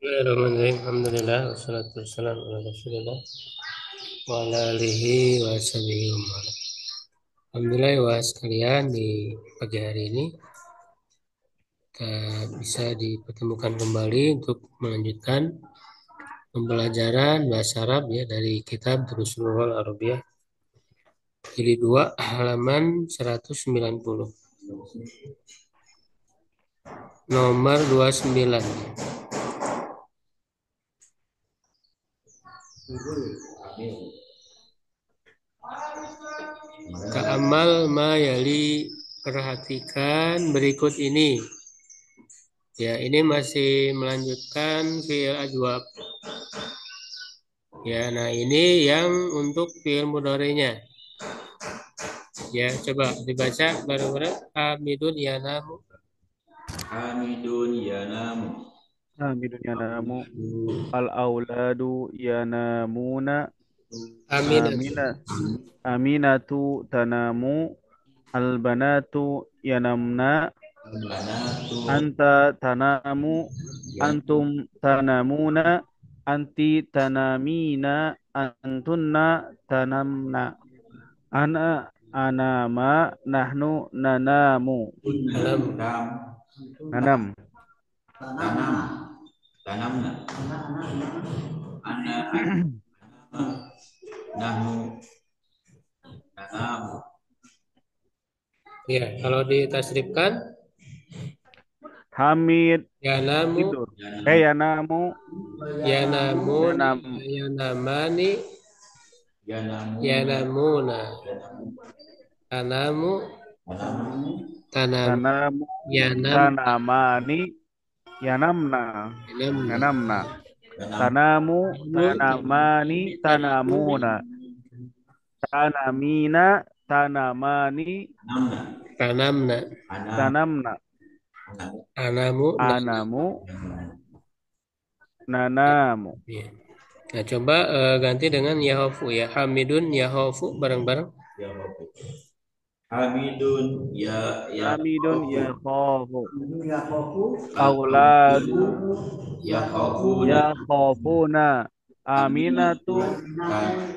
Bismillahirrahmanirrahim. Alhamdulillah wassalatu wassalamu ala Rasulillah wa ala alihi wa sahbihi wa man walah. Alhamdulillah ya sekalian, di pagi hari ini kita bisa dipertemukan kembali untuk melanjutkan pembelajaran bahasa Arab ya dari kitab Durusul Lughal Arabiyah jilid 2 halaman 190 nomor 29. Ka'amal ma yali, perhatikan berikut ini. Ya, ini masih melanjutkan fi'il ajwab. Ya, nah ini yang untuk fi'il mudhari'nya. Ya, coba dibaca bareng-bareng. Hamidun yanamu. Hamidun yanamu. Hamidun yanamu. Al-auladu yanamuna. Aminatu. Amina, Aminatu tanamu. Al-banatu yanamna. Al-banatu Anta tanamu. Antum tanamuna. Anti tanamina. Antunna tanamna. Ana anama. Nahnu nanamu. Alam. Nanam. tanam tanamna ana nahnu nanamu. Ya, kalau ditasrifkan Hamid yanamu, tidur. Yanamu. Yanamu. yanamun, Yanam. yanamani, Yanamu yanamuna. yanamu Tanamu, yanamu tanam, Tanamu. yanam, Tanamani. Yanamna. yanamna. Yanamna. yanamu Tanamu. Mu, Tanamani. Tanamuna. Tanamina. Tanamani. tanamna tanamna. ana Tanamna. anamu Anamu, Anamu. yanamu. Nanamu. ya. Nah, coba ganti dengan yahofu ya. Hamidun yahofu bareng-bareng. Ya Rabbi. Hamidun ya Hamidun khawfu. yakhafu. Al-auladu Auladu yakhafuna. yakhafuna. Aminatu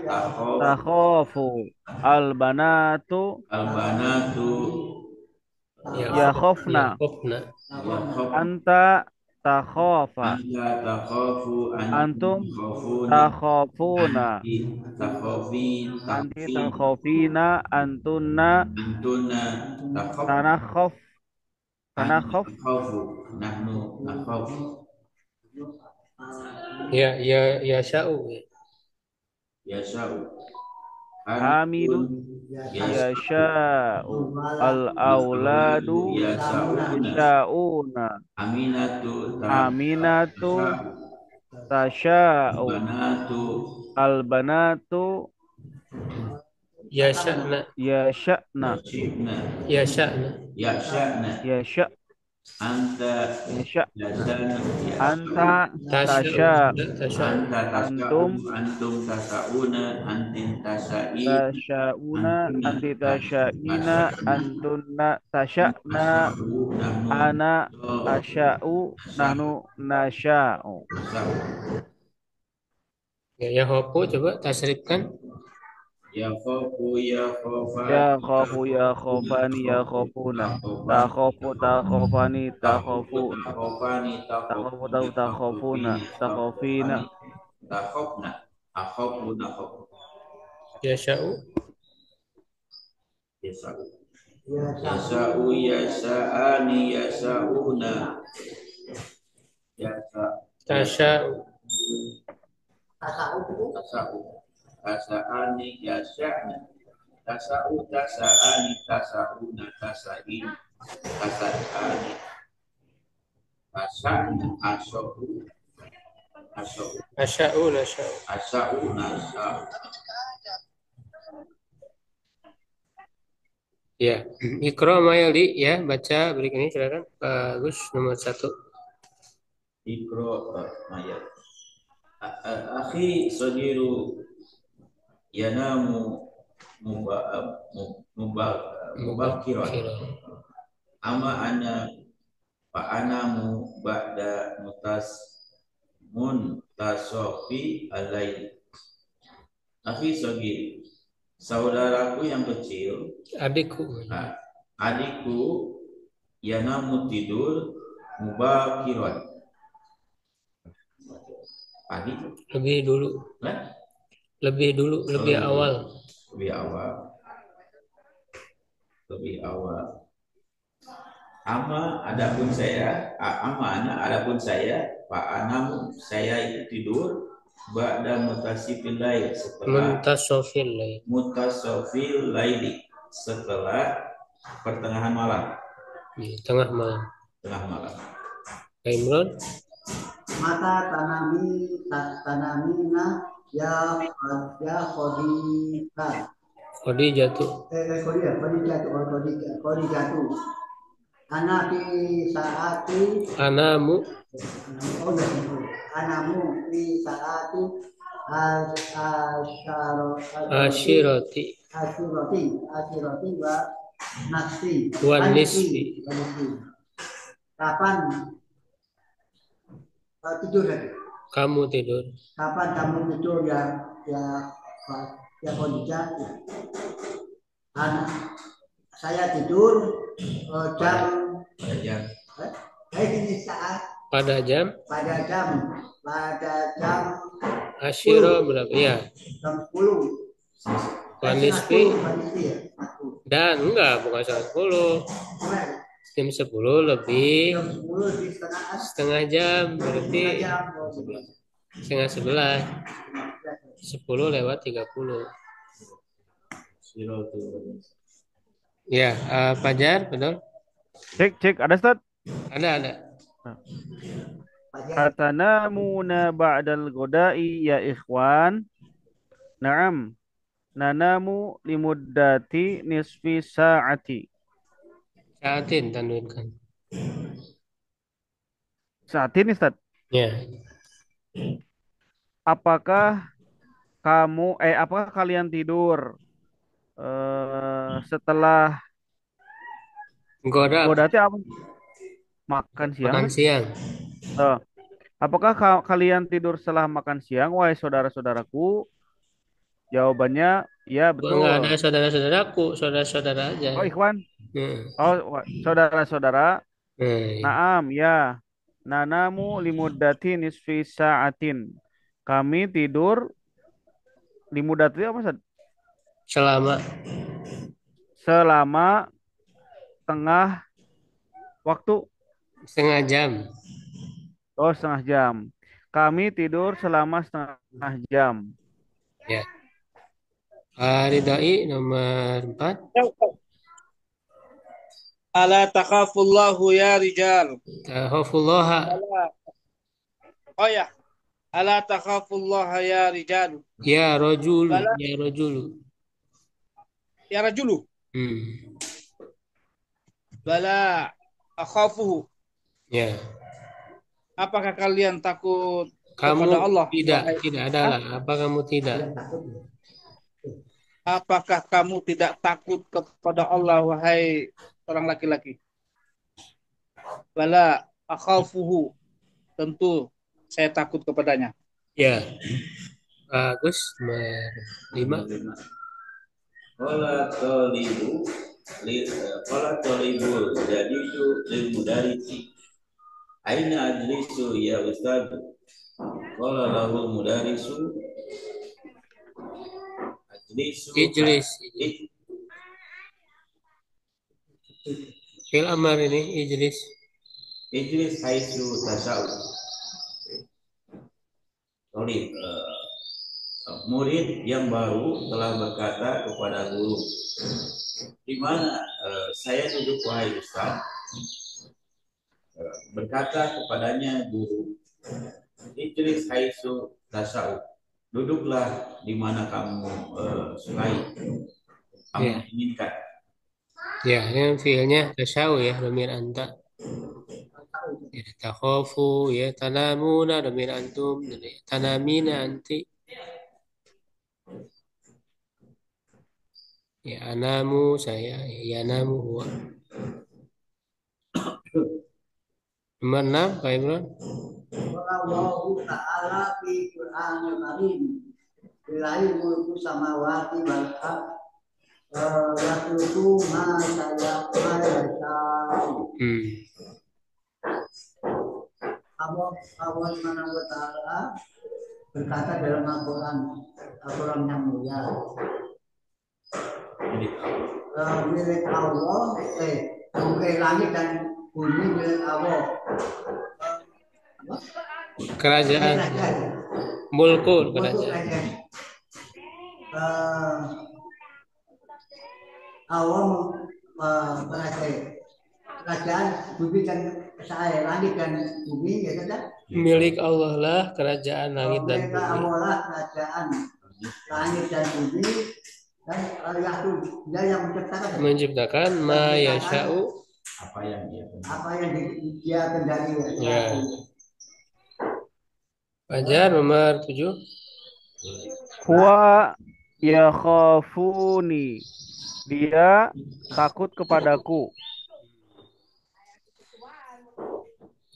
Takhaf. takhafu. Albanatu Al-banatu yakhafna. Yakhofna. yakhaf. Anta takhafa. Anta takhafu. Antum Takhafuna. takhafuna. Anti takhafin. Anti Takhafin. takhafina. Antunna Antuna takhaf. tanakhaf. Anta Tanakhaf. takhafu. Nahnu nakhaf. Ya, ya, ya sya'u. Yasha'u. Hamidun Hamidun yasha'u. Al-auladu yasha'una. yasha'una. Aminatu Aminatu tasha'u. tasha'u. Banatu Al-banatu Ya sya'na. yasha'na. yashibna. Ya sya'na. Yasha'na. Yasha' Anta yasha'. yasha'na. Anta Tasya'u. tasha'u. Tasya'u. Anta tasha'u. Antum Antum tasha'una. Antin tasha'in. tasha'una. Antuna Anti tasha'ina. tasha'na. Antunna tasha'na. Asha'u. Nahnu Ana asha'u. Nahnu nasha'u. tasha'u. Ya, yahofu coba tasrifkan. Ya khafu ya Ya khafani ya khafu ya khafuna khafani ya khafuna. Ta khafu ta khafani ta khafun. takhafani Ta khafu takhafuna ta ta khafuna. takhafina Ta khafina. takhafani takhafna akhafu nakhafu. Ya sya'u. Yasa'u yasa'u yasa'ani yasa'una yasa Tasya'u. tasa'u tasa'ani yasa'na tasa'u tasa'ani tasa'una tasa'in tasa'ani tasa'na asa'u asa'u Asya'u, nasya'u. asa'u nasa'u. Ya, Iqra Mayali ya, baca berikut ini silakan. Bagus nomor 1. Ikro mayat. Akhi sadiru yanamu mubakiran. Ama ana fa anamu ba'da muntasofi alaili. Akhi sogir, saudaraku yang kecil, Adikku. adikku yanamu tidur mubakiran. Pagi. Lebih dulu. Nah, Lebih awal. lebih awal. Lebih awal. Adapun saya, Pak Anam, saya itu tidur ba'da mutasifil lail, setelah mutasofil laili, setelah pertengahan malam. Tengah malam. Tengah malam. Imran. Mata tanamina ya Khadijah. Khadijatu. Khadijatu. Ana fi saati Anamu. Anamu fi saati Ashirati wa nafsi wa nisfi. Kapan tidur lagi? Kamu tidur. Kapan kamu tidur ya Khadijah? Saya tidur pada jam Asyiro berapa ya? Jam 10. Wanisfi. Dan enggak, bukan 10. Jam 10 lebih setengah jam, berarti setengah 11. 10 lewat 30. Ya, Fajar, betul? Cek, ada Ustaz? Ada. Atanamuna ba'dal ghada'i ya ikhwan. Naam. Nanamu limuddati nisfi sa'ati. Saatin tanwinkan. Saatin Ustaz. Ya. Apakah kalian tidur setelah godati apa? Makan siang. Makan siang. Apakah kalian tidur setelah makan siang, wahai saudara-saudaraku? Jawabannya ya, betul. Enggak ada saudara-saudaraku, saudara-saudara aja. Oh, ikhwan. Hmm. Saudara-saudara. Iya. Naam, ya. Nanamu limuddati nisfi sa'atin. Kami tidur limuddati apa, Ustaz? Selama tengah waktu. Setengah jam. Oh, setengah jam. Kami tidur selama setengah jam. Ya. Ridai nomor 4. Ala takhafullahu ya rijal. Takhafullaha. Oh ya. Ala takhafullaha ya rijal. Ya rajulu. Ya rajulu. Bala akhafuhu. Ya. Apakah kalian takut Kamu kepada Allah? Tidak adalah. Apa kamu tidak? Apakah kamu tidak takut kepada Allah, wahai orang laki-laki? Bala akhafuhu. Tentu saya takut kepadanya. Ya. Bagus. Nomor 5. Qala talibul jadidu lil mudarisi. Aina ajlisu ya ustaz? Qala lahul mudarisu Ijlis. Fil amar ini ijlis. Ijlis haitsu tasau. Murid yang baru telah berkata kepada guru, di mana saya duduk wahai Ustaz? Berkata kepadanya guru, Ijlis haitsu tasau. Duduklah di mana kamu sukai, kamu inginkan. Ya, yang fiilnya tasau ya, dhamir anta. Ya, takhafu ya, tanamuna dhamir antum, tanamina anti. Ya, anamu saya, ya namu huwa. Nomor 6, Pak Imran. Allahu ta'ala fi Qur'anil Karim. Bilahi mulku samawati wal ard. Yatluku ma yasha. Allah Subhanahu wa ta'ala berkata dalam Al-Quran yang mulia. Milik Allah, langit dan bumi milik Allah. Kerajaan. Mulku kerajaan. Allah kerajaan bumi dan langit dan bumi, ya kan? Milik Allah lah kerajaan langit dan Milik bumi. Allah lah kerajaan langit dan bumi, dan dia yang Menciptakan ma yasha'u, Apa yang dia dia kendali. ya. Fajar nomor 7. Huwa yakhafuni. Dia takut kepadaku.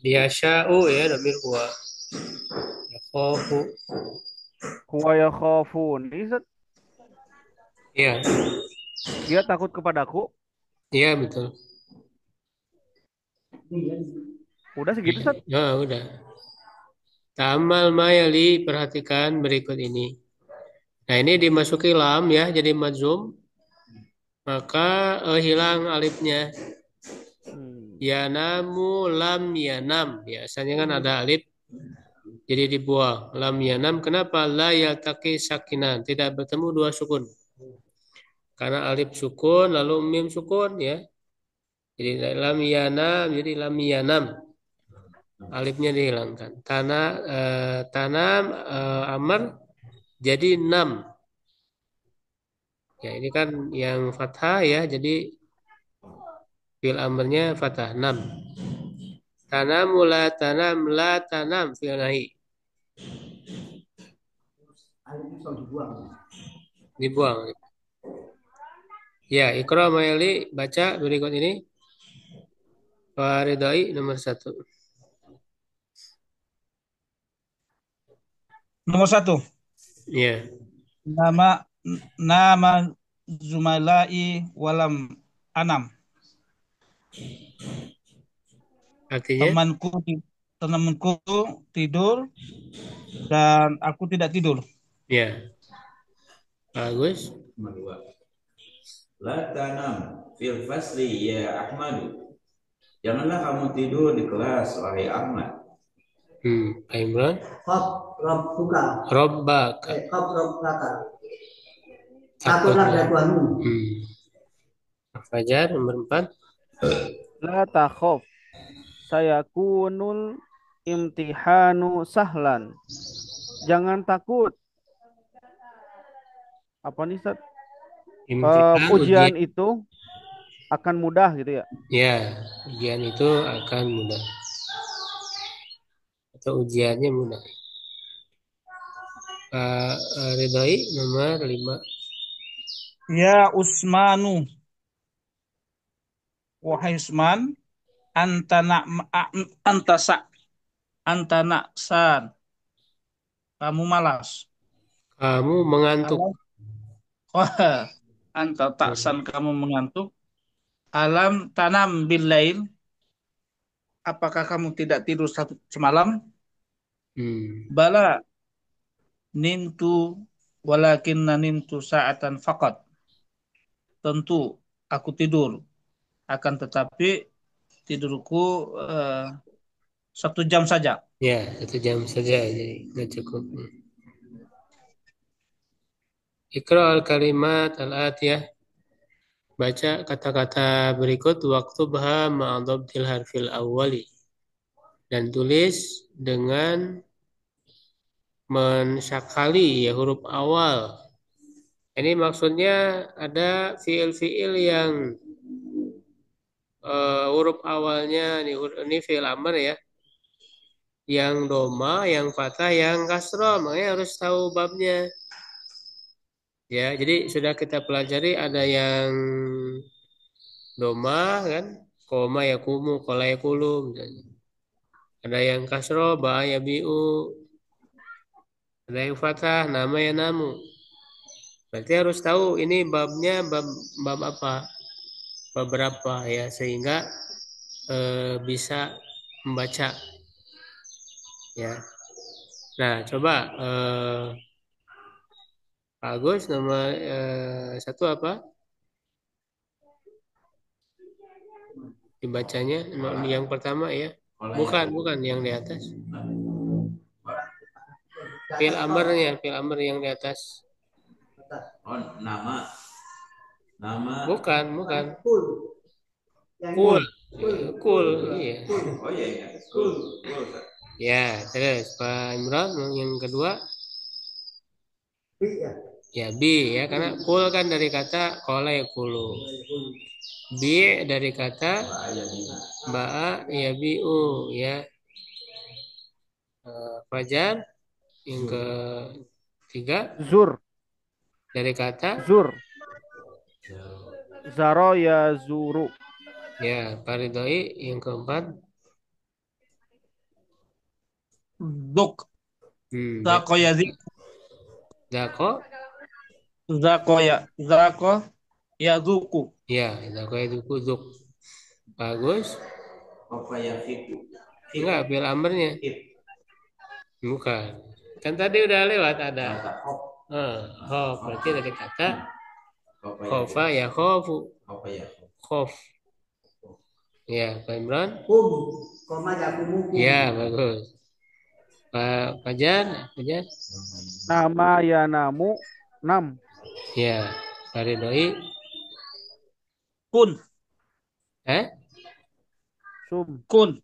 Dia sya'u ya, dhamir huwa. Yakhafu. Huwa yakhafuni. Ustaz. Iya. Dia takut kepadaku. Iya betul. Udah segitu, Ustaz. Nah, udah. Ta'amal mayali, perhatikan berikut ini. Nah, ini dimasuki lam ya, jadi majzum. Maka hilang alifnya. Yanamu lam yanam. Biasanya kan ada alif. Jadi dibuang. Lam yanam. Kenapa? La yaltaqi sakinan. Tidak bertemu dua sukun. Karena alif sukun, lalu mim sukun ya. Jadi lam yanam, jadi lam yanam. Alifnya dihilangkan. Tanam amar jadi nam. Ya ini kan yang fathah ya, jadi fil amarnya fathah nam. Tanam la tanam fil nahi. Dibuang. Ya, Iqra Mayali baca berikut ini. Faridai nomor 1. Nomor 1. Ya. Nama Zumalai walam anam. Artinya? Temanku tidur dan aku tidak tidur. Ya. Bagus. Nomor 2. La tanam fil fasli ya Ahmadu. Janganlah kamu tidur di kelas wahai Ahmad. Pak Imran. Rabbaka. Rabbaka. Takutlah dari Tuhanmu. Fajar nomor 4. La takhaf. Sayakunul imtihanu sahlan. Jangan takut. Apa nih, Ustaz? Ujian itu akan mudah gitu ya? Ya, ujian itu akan mudah. Atau ujiannya mudah. Ridhoi nomor 5. Ya Usmanu. Wahai Usman, antanaksan. Kamu malas. Kamu mengantuk. Anta taksan, kamu mengantuk. Alam tanam billail. Apakah kamu tidak tidur semalam? Bala nimtu walakinna nimtu sa'atan faqat. Tentu aku tidur, akan tetapi tidurku 1 jam saja. Ya, 1 jam saja, jadi nggak cukup. Iqra al-kalimat al-atiyah. Baca kata-kata berikut waktu baha ma'adhabtil harfil awwali. Dan tulis dengan mensyakali ya huruf awal. Ini maksudnya ada fiil-fiil yang huruf awalnya ini fiil amr ya. Yang doma, yang fathah, yang kasroh, makanya harus tahu babnya. Ya, jadi sudah kita pelajari ada yang doma kan, koma yakumu, kola yakulu misalnya. Ada yang kasro, ba ya biu. Ada yang fathah, nama ya namu. Berarti harus tahu ini babnya bab apa, bab berapa ya, sehingga bisa membaca ya. Nah, coba Pak Agus nomor satu apa? Dibacanya yang pertama ya. Bukan yang di atas. Fil amr yang di atas. Oh, nama. Bukan. Kul. Yang Kul. Kul. Kul, iya. Oh iya, ingat. Kul. Ya, terus Pak Imran yang kedua. Bi ya. Ya, bi ya, karena kul kan dari kata kola ya kulu. Bi dari kata ba'a ya bi'u ya. Fajar yang ketiga Zur. dari kata Zur. Zaro ya zuru. ya paridoi yang keempat Duk. Zako ya zik. Zako Zako ya zuku. ya Zako itu kuzuk. Bagus. Apa ya fiku? Enggak, fil amrnya bukan, kan tadi udah lewat ada khof, berarti dari kata khofa ya khofu, Apa ya? khof ya. Pak Imran Koma ya kumuku. ya, bagus. Pak Fajar Nama ya namu. Nam. ya. Paridoi Kun. Sum. Kun.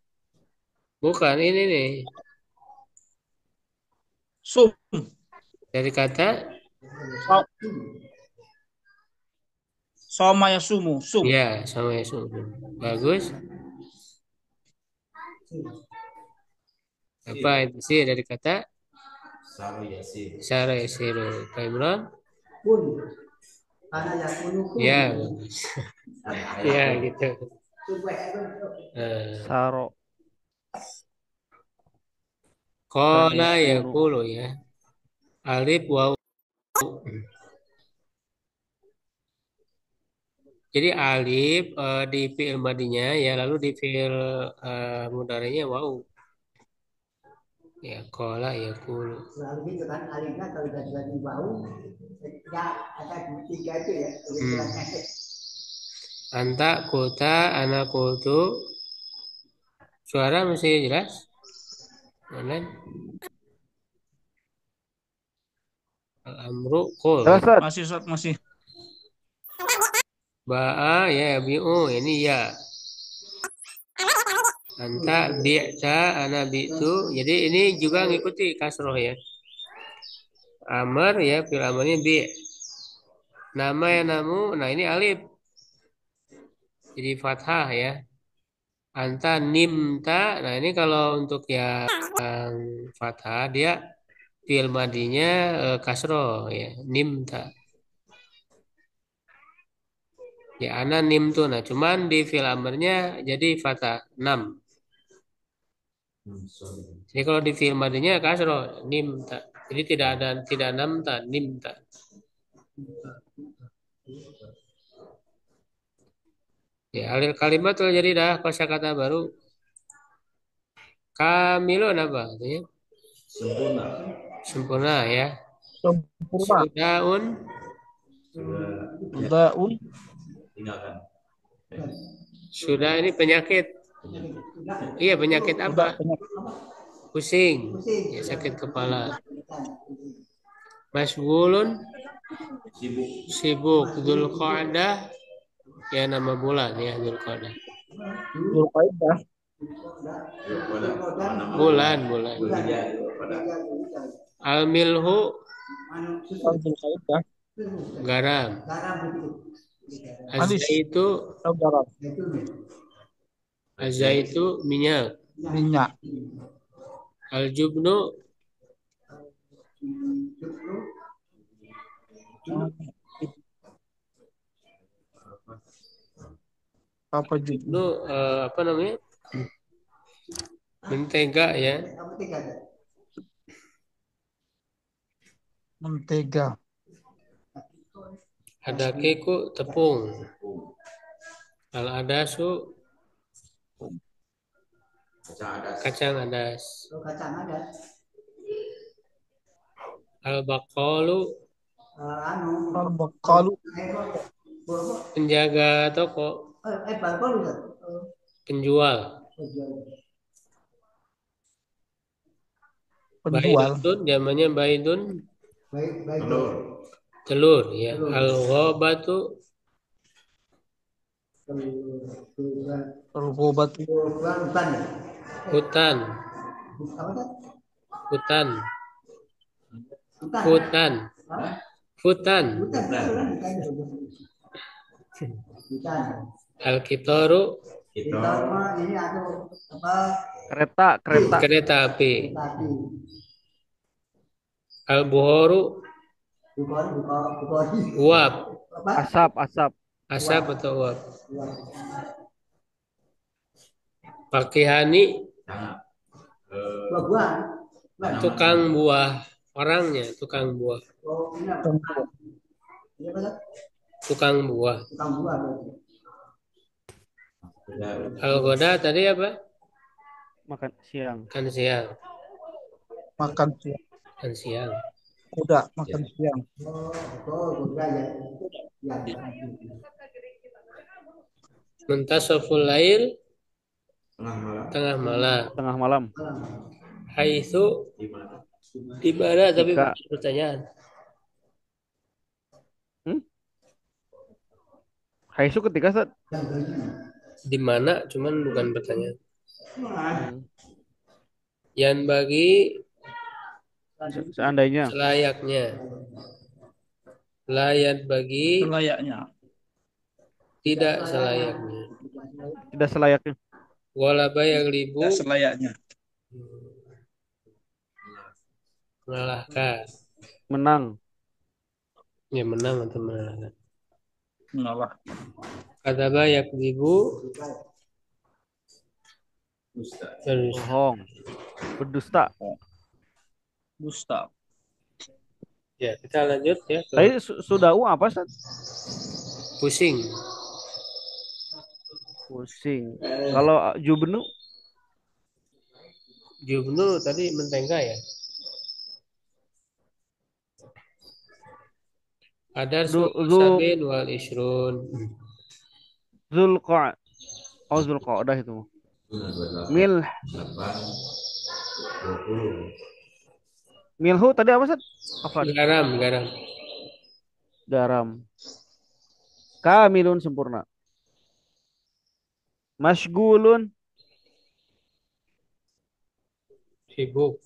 Bukan, ini nih Sum. dari kata Soma ya sumu. Sum. ya, sama ya bagus. Apa itu sih dari kata Saru yasir. Syara Yasiru. Pak Imran Kun. Karena ya kunuku. ya, bagus. Ya gitu. Saro. Kola Dan ya yakulu. kulu ya. Alif waw. Jadi alif di fi'il madinya ya, lalu di fi'il mudhari'nya waw. Ya, kola ya kulu. Selalu gitu kan, alifnya kalau udah jadi bau, ya ada tiga itu ya. Anta, kota, anak kultu. Suara masih jelas? Online? Al-amru kul. Jelas, Ustaz? Masih Ustaz, masih. Ba'a ya bi'u, ini ya. Anta bi'ta ana bi'tu. Jadi ini juga ngikuti kasroh ya. Amr ya, fil amarnya bi'. Nama ya namu, nah ini alif. Jadi fathah ya. Anta nimta, nah ini kalau untuk yang fathah dia fil madinya kasroh ya, nimta. Ya, ana nimtu, nah cuman di fil amarnya jadi fathah 6. Jadi kalau di fi'il madinya kasro nimta. Jadi tidak namta, nimta. Ya, alil kalimat tuh jadi dah kosakata baru. Kamilun apa artinya? Sempurna. Sempurna ya. Sempurna. Sudaun Daun. Tinggalkan. sudah ini penyakit. Iya, penyakit apa? Pusing. Ya, sakit kepala. Masgulun Sibuk. sibuk. Dzulqa'dah ya, nama bulan ya, Dzulqa'dah. Zulkaidah. Bulan. Al-milhu Zulkaidah. garam. Manis. Azaitu azaitu minyak. Minyak. Al-jubnu Apa itu apa namanya? Mentega ya. Apa tiga ada? Mentega. Ada keku tepung. Kalau ada su Kacang adas. kacang adas. Oh, kacang ada. Al baqalu Anu. Kalau penjaga toko, Balkon Ustaz. penjual. penjual. Baidun namanya baidun Baik. Telur. telur ya. Al ghabatu Obat Bukan ya? hutan, Apa tuh? hutan, Bukan. hutan, Hah? hutan. Bukan. Al kitaru Kita Kita mah ini aku apa? Kereta. kereta api. Tadi. Al buhoru Bukan. uap, Apa? Asap. asap atau uap. Fakihani sangat Buah-buahan. tukang buah, orangnya tukang buah, Oh, ini apa? Ini apa tuh? tukang buah. Tukang buah berarti. Al goda tadi apa? Makan siang. Kan siang, makan siang. kan siang. Kuda makan siang. Oh, betul, bukan ya. Ya. Muntasaful lail tengah malam. tengah malam. Tengah malam. Haitsu Di mana? di mana tapi Ketika. bukan pertanyaan. Haisu ketika Ustaz. Di mana cuman bukan pertanyaan. Hmm. Yang bagi Seandainya. selayaknya. Layak bagi Selayaknya. tidak selayaknya. Tidak selayaknya. Walaba yang ribu Tidak selayaknya. mengalahkan. Menang. Ya menang atau mengalahkan. Mengalah. Kata yak ribu Ustaz. Bohong. Berdusta. Dusta. Ya kita lanjut ya ke Tadi sudah apa Ustaz? pusing. Pusing. Kalau jubnu Jubnu tadi mentega ya. Ada sabin wal isrun. Zulqa. Oh Zulqa'dah itu. Mil. 20. Milhu tadi apa Ustaz? Apa? Garam. Garam. Kamilun sempurna. Masgulun Sibuk.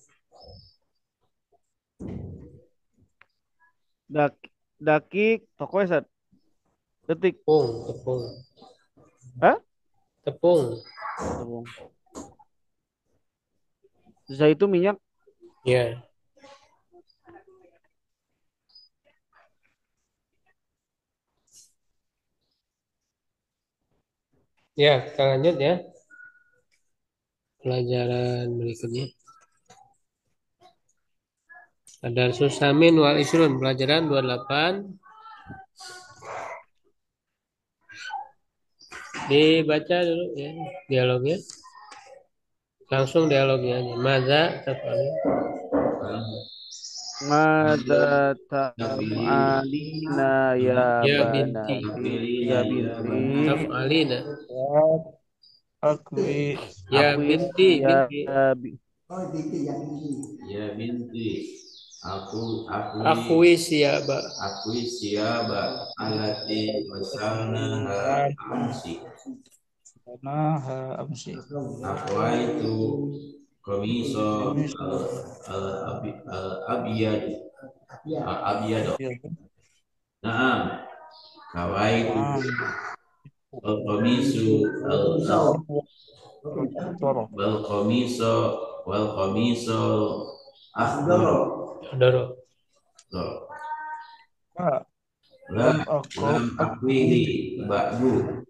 dakik toko Ustaz. Detik. Tepung. Hah? Tepung. Tepung. Zaitun minyak. Ya. Ya, kita lanjut ya. Pelajaran berikutnya. Ada susamin wal isrun, pelajaran 28. Dibaca dulu ya dialognya. Langsung dialognya aja. Maza tafali. Mada taf'alina ya Ya binti. banati ya binti Tafalina. Akwi. Ya Akwi, binti. ya Oh, binti ya binti. Ya binti. Aku Siaba. alati wasalna amsi. Nah, amsi. Aku itu komiso abiyad. Naam. Kawaitu al-qamisu Toro. wal qamisu akhdar. Doro. Lam akwihi ba'du.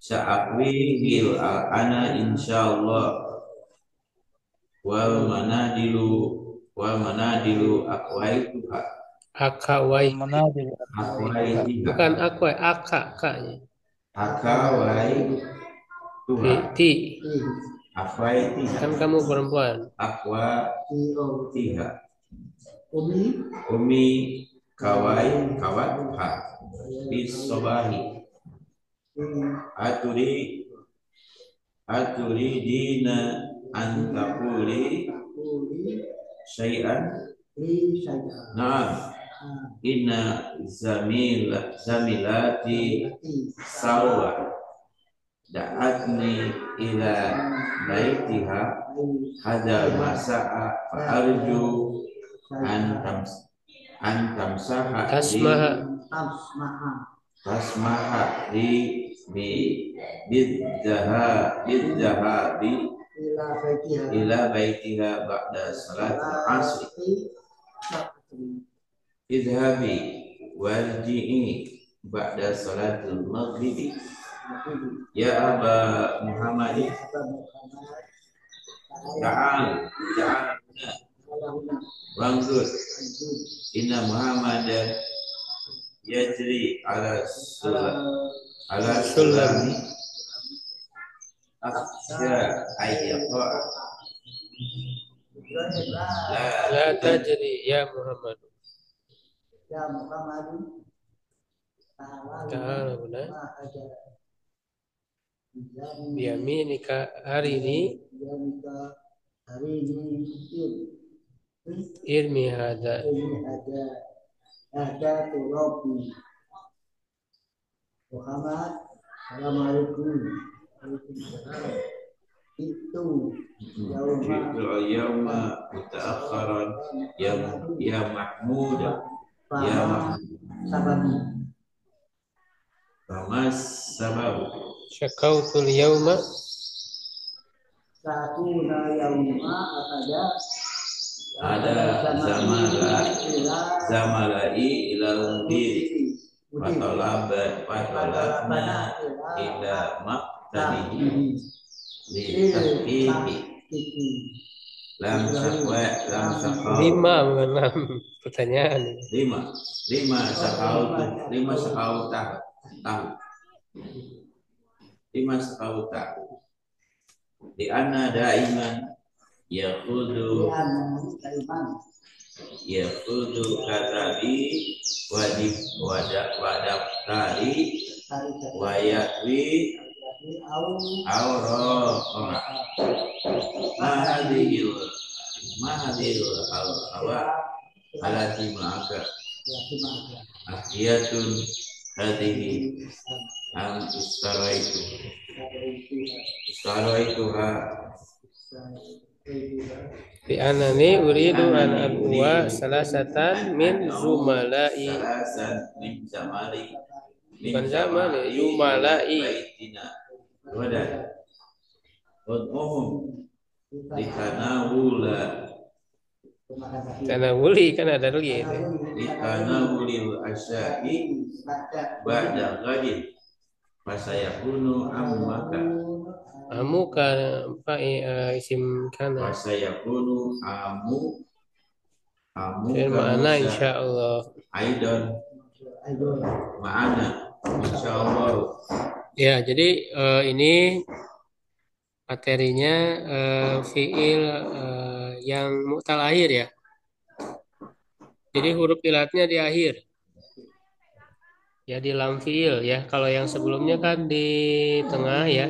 Sa'akwihil ana insyaallah. wal manadilu akwaituha Akawai. Mana di akwaitiha Bukan akwai, akaknya. akwaituha Ti. akwaitiha Kan kamu perempuan. akwatiha Umi umi kawatha bisobahi aturi dina antakuli syai'an na'am inna zamilati sawa da'atni ila baitiha hada masa'a fa arju an tamsaha tasmaha di bidzahabi ila baitiha ba'da salatil asri idhabi warji'i ba'da salatil maghribi ya Aba Muhammad ta'al wangzur inna Muhammadan yajri ala sulami akhsha ayyqa La tajri ya Muhammad. Ta'ala guna. Biyaminika hari ini irmi hada. Muhammad, assalamualaikum. Waalaikumsalam. Itu yauma mutaakharan ya Mahmud ya sababi. Famas sabab Syakautul yauma Sakuna yauma ada zamalai ilal diri patolabna ila maqtadihi li tahqiqi lam sakau 5 bukan 6 pertanyaan. 5 sakau tahu 5 sakau tahu di anna daiman yaqudu katabi wadaftari wayatwi awraqah mahadil hawa alati ma'aka akhiyatun hadihi am istaraituha Fi anani uridu an adwa salasatan min zumalai. Bukan zamali, yumalai. Wadah Ud'uhum Litanawula Tanawuli kan ada lagi itu. Litanawulil asya'i Ba'da gadin Fasayakunu ammaka Amu kan isim kana. Fasayakunu amu Mana insyaallah. Aidan Ma'ana insyaallah. Ya, jadi ini materinya fiil yang mu'tal akhir ya. Jadi huruf ilatnya di akhir. Ya di lam fiil ya. Kalau yang sebelumnya kan di tengah ya.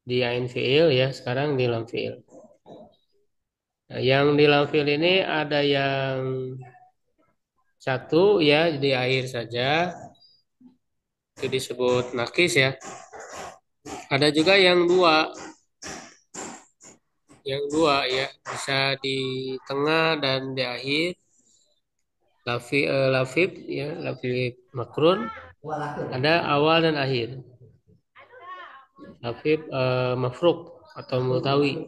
Di ain fiil ya, sekarang di lam fiil. Nah, yang di lam fiil ini ada yang satu ya di akhir saja. Itu disebut nakis ya. Ada juga yang dua. Yang dua ya, bisa di tengah dan di akhir. Lafif ya, lafif makrun. Ada awal dan akhir. Lafif mafruk atau mutawi.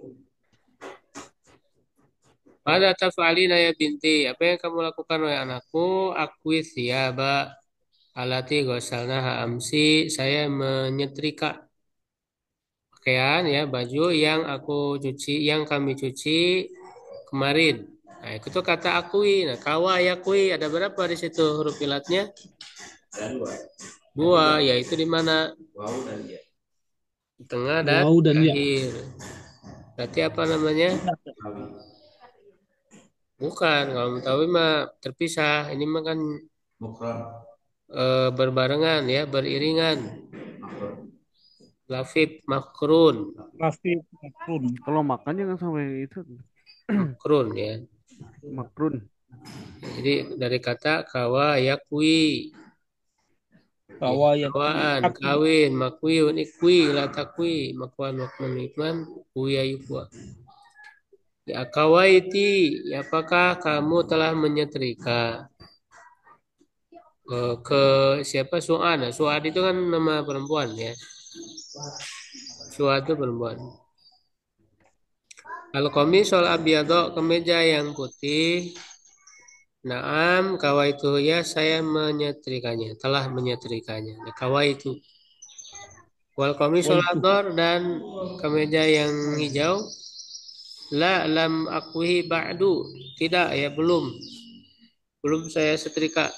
Pada taf'alina ya binti, apa yang kamu lakukan wahai anakku? Akwis thiyaba alati ghasalnaha amsi, saya menyetrika pakaian ya, baju yang aku cuci, yang kami cuci kemarin. Nah, itu kata akui. Nah, kawa yakui ada berapa di situ huruf ilatnya? Ada dua. Dua, yaitu di mana? Wau dan ya. Di tengah dan Waw dan di ya. akhir. Berarti apa namanya? Awi. Bukan, kalau mutawi mah terpisah. Ini mah kan Mukron. berbarengan ya, beriringan. Makron. Lafif makrun, Rafi makrun. Kalau makan jangan sampai itu makrun ya. makrun. Jadi dari kata kawa yakwi, ya, Kawa ya. kawaan, kawin, makwiun, ikwi, latakwi, makwan, makman, ikman, kuya yukwa. Ya kawaiti, apakah kamu telah menyetrika? Ke siapa Suad? Nah, Suad itu kan nama perempuan ya. Suad itu perempuan. Al-qamisol abyado, kemeja yang putih. Naam, kawaitu ya saya menyetrikanya, telah menyetrikanya. Nah, kawaitu. Wal qamisol Waitu. ador dan kemeja yang hijau. La lam akwihi ba'du. Tidak ya, belum. Belum saya setrika.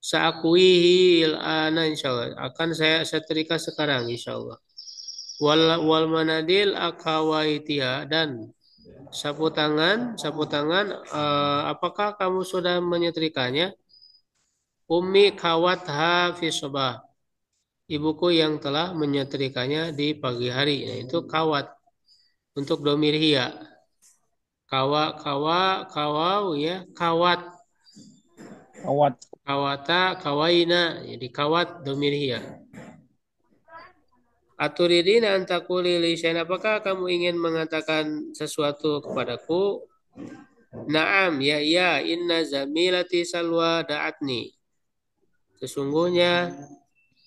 Sa'akwihi il'ana insyaallah. Akan saya setrika sekarang insyaallah. Wal manadil akawaitiha dan sapu tangan, apakah kamu sudah menyetrikanya? Ummi kawatha fi sobah. Ibuku yang telah menyetrikanya di pagi hari. Nah, itu kawat untuk domir hiya. Kawau ya, kawat. Kawat. Kawata, kawaina. Jadi kawat domir hiya. Aturidina antakuli lisain, apakah kamu ingin mengatakan sesuatu kepadaku? Naam, ya, inna zamilati salwa da'atni. Sesungguhnya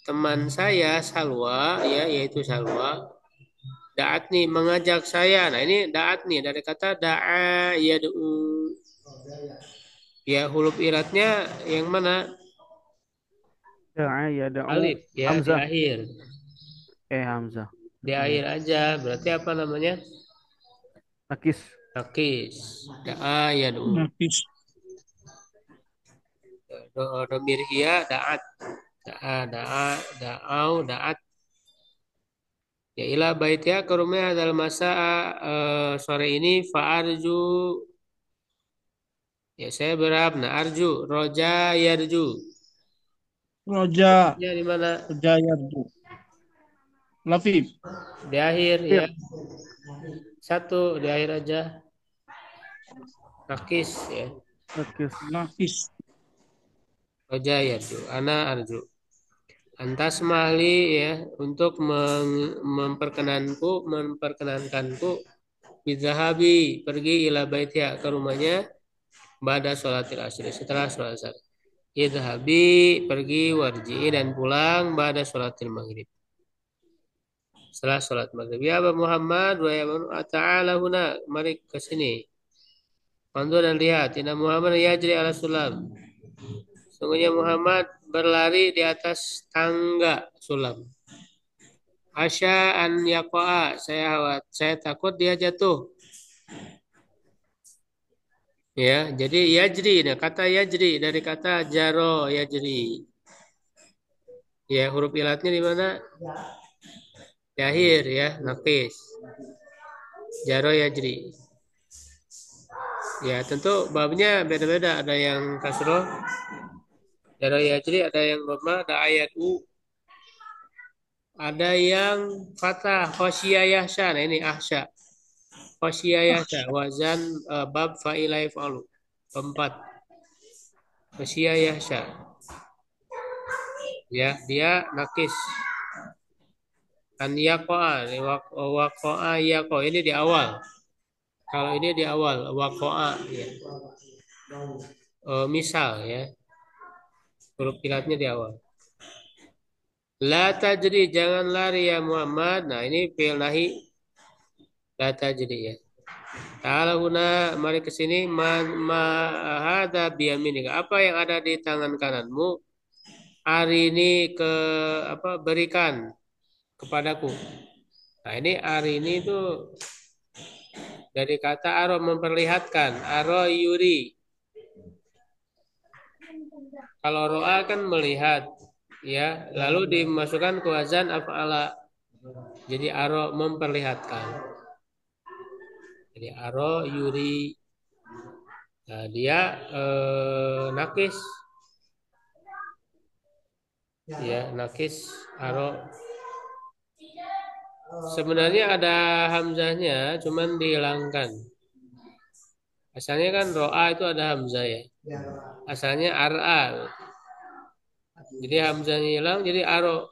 teman saya Salwa, ya, yaitu Salwa, da'atni, mengajak saya. Nah, ini da'atni dari kata da'a yad'u. Ya, huruf iratnya yang mana? Ya da'u. Alif, ya, di Hamzah. akhir. Hamzah. Di akhir aja, berarti apa namanya? Nakis. Nakis. Da'a yad'u. Nafis. Domir hiya da'at. Da'au, da'at. Ya ila baitya ke rumah adalah masa sore ini fa'arju. Ya saya berharap, nah arju, roja yarju. Roja. Ya di mana? Roja yarju. Lafif. Di akhir ya. Satu di akhir aja. Nakis ya. Nakis. Nafis. Roja yarju. Ana arju. Antas mahli ya untuk memperkenankanku bizahabi pergi ila baitya ke rumahnya pada sholatil asri setelah sholat asar. Idhabi pergi warji'i dan pulang pada sholatil maghrib. Setelah sholat maghrib. Ya Aba Muhammad wa ya ta'ala huna, mari ke sini. Pandu dan lihat, inna Muhammad yajri ala sulam. Sungguhnya Muhammad berlari di atas tangga sulam. Asya an yaqa'a, saya takut dia jatuh. Ya, jadi yajri, nah kata yajri dari kata jaro yajri. Ya, huruf ilatnya di mana? Di akhir ya, nakis. Jaro yajri. Ya, tentu babnya beda-beda, ada yang kasroh, jaro yajri, ada yang dhamma, ada ayat u. Ada yang fathah khosyiyah yahsya. Nah ini ahsya. Khosyiyah yahsya wazan bab fa'ila yaf'alu. Keempat. Khosyiyah yahsya. Ya, dia nakis. An yaqa'a, waqa'a yaqa. Ini di awal. Kalau ini di awal waqa'a ya. Misal ya. Huruf ilatnya di awal. La tajri, jangan lari ya Muhammad. Nah, ini fi'il nahi. La tajri ya. Ta'ala huna, mari ke sini. Ma hada biyaminika. Apa yang ada di tangan kananmu? Hari ini berikan kepadaku. Nah ini arini itu dari kata aro, memperlihatkan, aro yuri. Kalau ro'a kan melihat, ya, lalu dimasukkan ke wazan af'ala. Jadi aro memperlihatkan. Jadi aro yuri. Nah, dia nakis. Ya, nakis aro. Sebenarnya ada hamzahnya, cuman dihilangkan. Asalnya kan ro'a itu ada hamzah ya. Asalnya ar'a. Jadi hamzahnya hilang, jadi aro.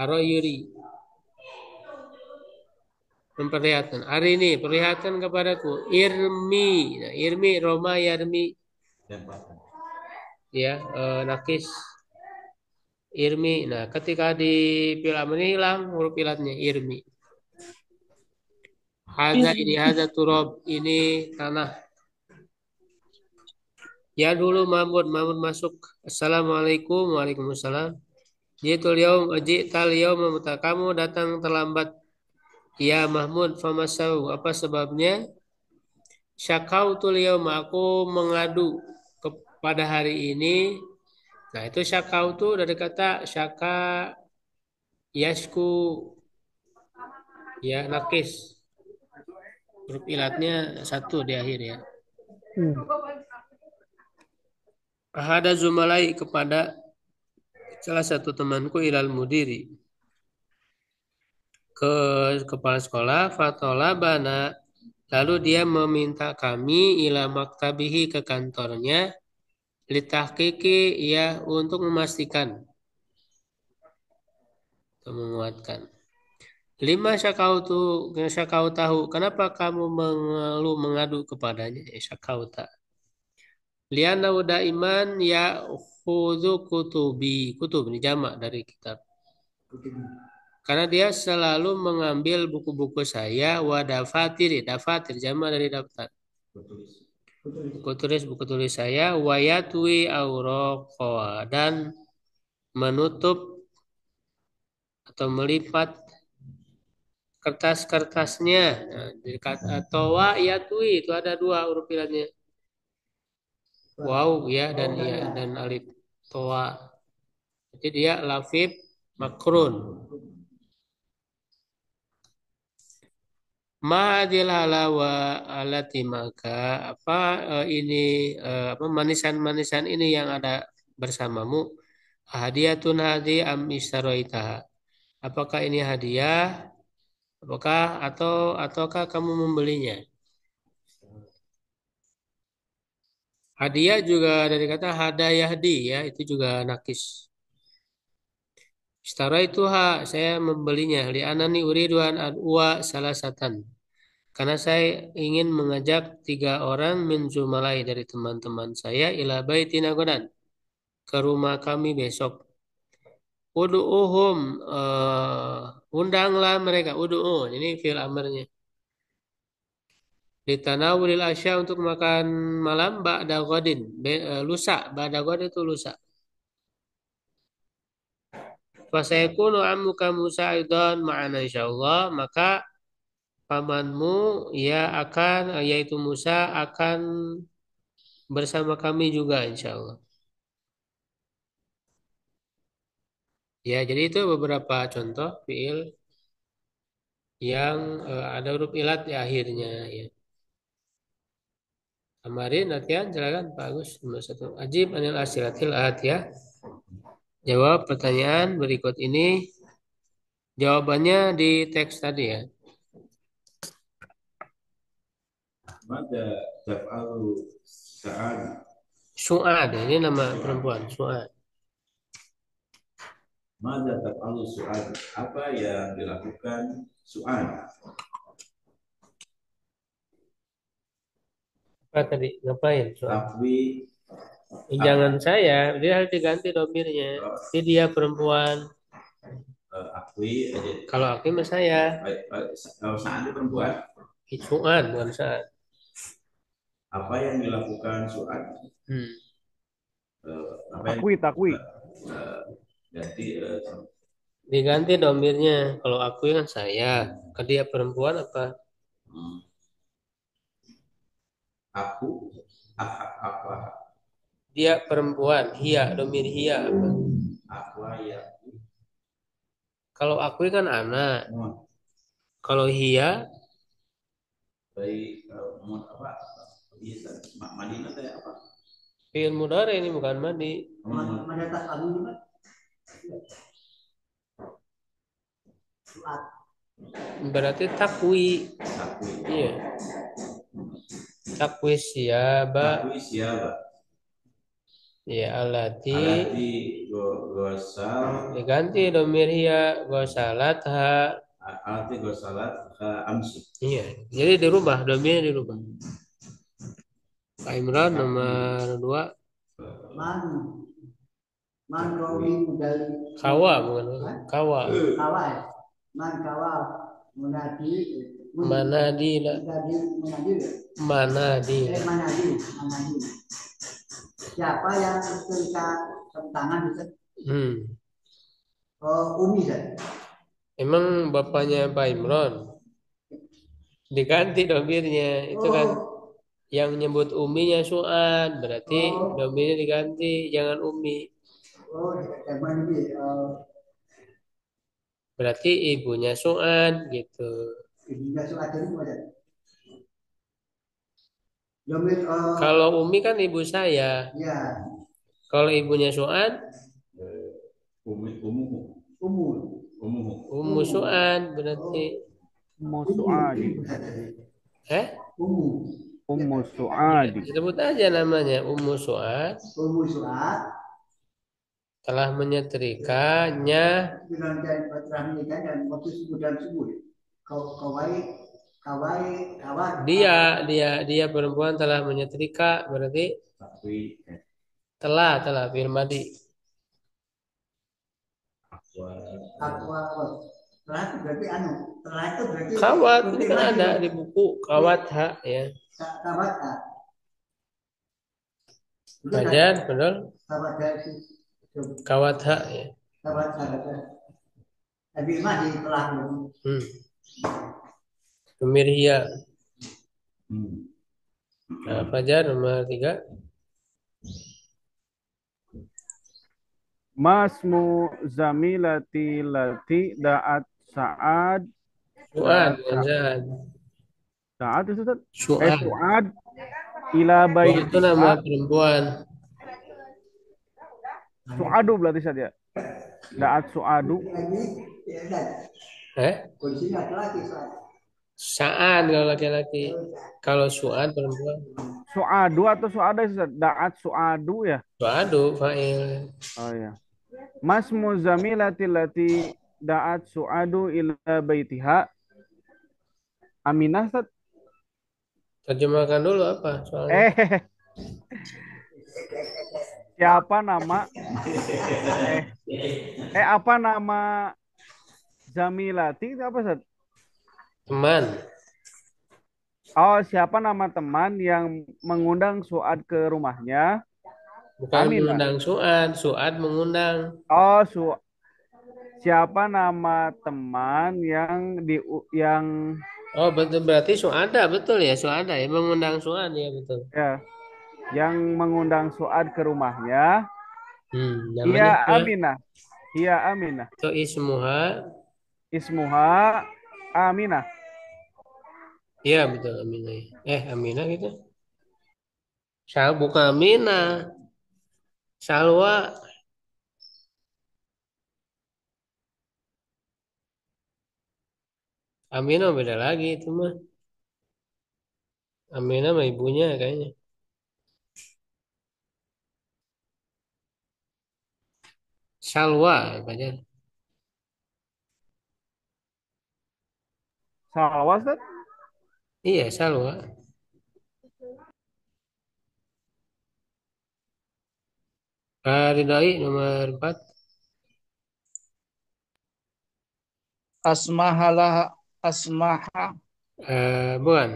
Aro yuri. Memperlihatkan. Hari ini perlihatkan kepadaku. Irmi. Nah, irmi, Roma, yarmi. Ya, nakis. Irmi. Nah, ketika di fi'il ini hilang huruf ilatnya. Irmi. Hadza turab. Ini tanah. Ya dulu Mahmud masuk. Assalamualaikum. Waalaikumsalam. Jitul yaum kamu datang terlambat. Ya Mahmud, famasau. Apa sebabnya? Syakautul yaum, aku mengadu kepada hari ini. Nah, itu syakautu dari kata syaka yasku, ya nakis. Huruf ilatnya satu di akhir ya. Ahada zumalai, kepada salah satu temanku, ilal mudiri, ke kepala sekolah, fatola bana, lalu dia meminta kami ila maktabihi, ke kantornya, litahkiki, ya, untuk memastikan atau menguatkan. Lima syakau tahu, kenapa kamu mengeluh mengadu kepadanya? Syakauta. Liana udah iman ya khudu kutub ini jamak dari kitab. Karena dia selalu mengambil buku-buku saya, dafatir jamak dari daftar. Buku tulis saya, wayatwi auroqo, dan menutup atau melipat kertas-kertasnya. Nah, dari kata towa yatwi itu ada dua huruf ilatnya. Wow ya dan ya dan alif towa. Jadi dia lafif makrun. Ma'adil halawa alati, maka apa ini apa manisan-manisan ini yang ada bersamamu, hadiyatun hadi am istaroitaha, apakah ini hadiah, ataukah kamu membelinya? Hadiah juga dari kata hadayahdi, ya, itu juga nakis. Istaraituha, saya membelinya, li anani uridu an adwa salasatan, karena saya ingin mengajak 3 orang min zumalai, dari teman-teman saya, ila baitina godan, ke rumah kami besok. Udu'uhum, undanglah mereka. Udu'u, ini fi'il amarnya. Ditanawulil asya, untuk makan malam, ba'da godin, lusa, ba'da godin itu lusa. Fasayakunu ammuka Musa aidan ma'ana insyaallah, maka pamanmu ya akan, yaitu Musa, akan bersama kami juga insyaallah. Ya, jadi itu beberapa contoh fiil yang ada huruf ilat di akhirnya ya. Kemarin latihan, silakan Pak Agus. Nomor 1. Ajib anil asilatil ya. Jawab pertanyaan berikut ini. Jawabannya di teks tadi ya. Mada taf'alu Sa'ad. Su'ad, ini nama perempuan, Su'ad. Mada taf'alu Su'ad, apa yang dilakukan Su'ad? Apa tadi? Ngapain? Su'ad? Afwi. Jangan saya, dia harus diganti domirnya. Ini dia perempuan. Afwi aja. Kalau aku mah saya. Kalau Sa'ad itu perempuan. Su'ad, bukan Sa'ad. Apa yang dilakukan Su'ad? Takwi. Jadi Diganti domirnya. Kalau aku kan saya. Kalau dia perempuan apa? Hmm. Aku, apa, Dia perempuan. Hia, domir hia apa? aku ya. Kalau aku kan anak. Oh, Kalau hia, dari mau apa? Bisa, Madinah teh apa? fi'il mudhari ini bukan madi. Mana tak lalu juga suat. Berarti takwi. Aku, Iya. Takwi siapa? aku siapa? Ya alati. Alati gosal, Diganti domir hia. Gosalatha. alati gosalat ke amsi. Iya. Jadi dirubah. Domirnya dirubah. Pak Imran nomor 2. Man man kawi dari Kawa bukan? Kawa. kawa ya. Man kawa munadi Manadi lah. munadi Manadi. manadi. Siapa yang terikat tangan bisa? Umi kan? Emang bapaknya Pak Imron diganti domirnya itu kan yang nyebut uminya Su'ad berarti domirnya diganti jangan umi. Emang ini Berarti ibunya Su'ad gitu. ibunya suat itu ada. Domir Kalau umi kan ibu saya. ya Kalau ibunya Su'ad Umumu, umur. umumu. ummu Su'ad berarti. Ummu Su'adi. Umur. Ummu Su'adi. Sebut aja namanya Ummu Su'ad Umur suat telah menyetrikanya dengan telah menikah dan waktu subuh dan subuh. Kawai kawat dia perempuan telah menyetrika berarti Tapi telah firmadi. aqua telah itu berarti telah itu berarti Kawat ini kan ada di buku kawat hak ya. kawat Fajar benar kawat dari kawat hak ya. kawat tapi mah di telah Domir hia. hmm. Nah, Fajar nomor 3. Masmu zamilati lati da'at Sa'ad. Su'ad bukan Sa'ad. Sa'ad itu Ustaz? Su'ad. Su'ad ila Oh, itu nama baitiha. perempuan. Su'adu berarti saja. Da'at Su'adu. kondisi laki-laki saat Sa'ad kalau laki-laki. Kalau Su'ad perempuan. Su'adu atau Su'ada Ustaz? Da'at Su'adu ya? Su'adu fa'il. Oh ya. Masmu zamilati lati da'at Su'adu ila baitiha. Aminah Ustaz? Terjemahkan dulu apa soalnya. Siapa nama apa nama Zamilati itu apa Ustaz? Teman. Oh, siapa nama teman yang mengundang Su'ad ke rumahnya? Bukan Aminah. mengundang Su'ad. Su'ad mengundang. Oh, siapa nama teman yang Oh betul berarti Su'ada betul ya Su'ada ya mengundang Su'ad ya betul. ya yang mengundang Su'ad ke rumahnya? Namanya Iya Aminah. Iya Aminah. itu Ismuha Aminah. Iya betul Aminah. Aminah gitu. Bukan Aminah. Salwa. Aminah beda lagi itu mah. Aminah mah ibunya kayaknya. Salwa ya. Salwa Ustaz? Iya Salwa. Ridai nomor 4. Asmaha. Bukan.